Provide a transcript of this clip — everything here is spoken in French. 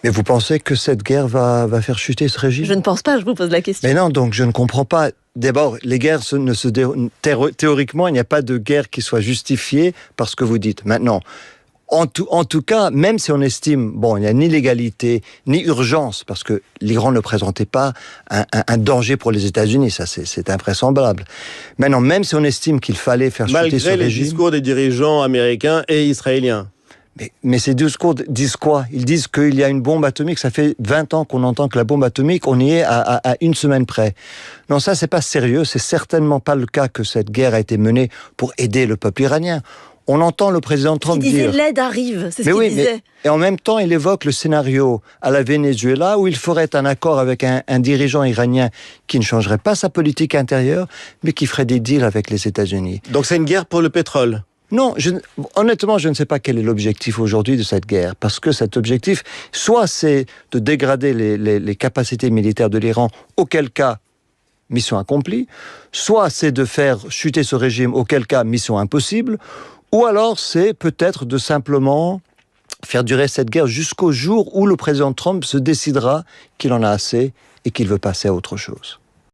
Mais vous pensez que cette guerre va faire chuter ce régime? Je ne pense pas, je vous pose la question. Mais non, donc je ne comprends pas. D'abord, les guerres théoriquement, il n'y a pas de guerre qui soit justifiée par ce que vous dites. Maintenant, en tout cas, même si on estime, il n'y a ni légalité, ni urgence, parce que l'Iran ne présentait pas un danger pour les États-Unis, ça c'est invraisemblable. Maintenant, même si on estime qu'il fallait faire chuter ce régime... Malgré les discours des dirigeants américains et israéliens. Mais ces discours disent quoi? Ils disent qu'il y a une bombe atomique. Ça fait 20 ans qu'on entend que la bombe atomique, on y est à une semaine près. Non, ça, c'est pas sérieux. C'est certainement pas le cas que cette guerre a été menée pour aider le peuple iranien. On entend le président Trump dire... Il disait l'aide arrive, c'est ce qu'il disait. Et en même temps, il évoque le scénario à la Venezuela où il ferait un accord avec un dirigeant iranien qui ne changerait pas sa politique intérieure, mais qui ferait des deals avec les États-Unis. Donc c'est une guerre pour le pétrole? Non, honnêtement, je ne sais pas quel est l'objectif aujourd'hui de cette guerre, parce que cet objectif, soit c'est de dégrader les capacités militaires de l'Iran, auquel cas, mission accomplie, soit c'est de faire chuter ce régime, auquel cas, mission impossible, ou alors c'est peut-être de simplement faire durer cette guerre jusqu'au jour où le président Trump se décidera qu'il en a assez et qu'il veut passer à autre chose.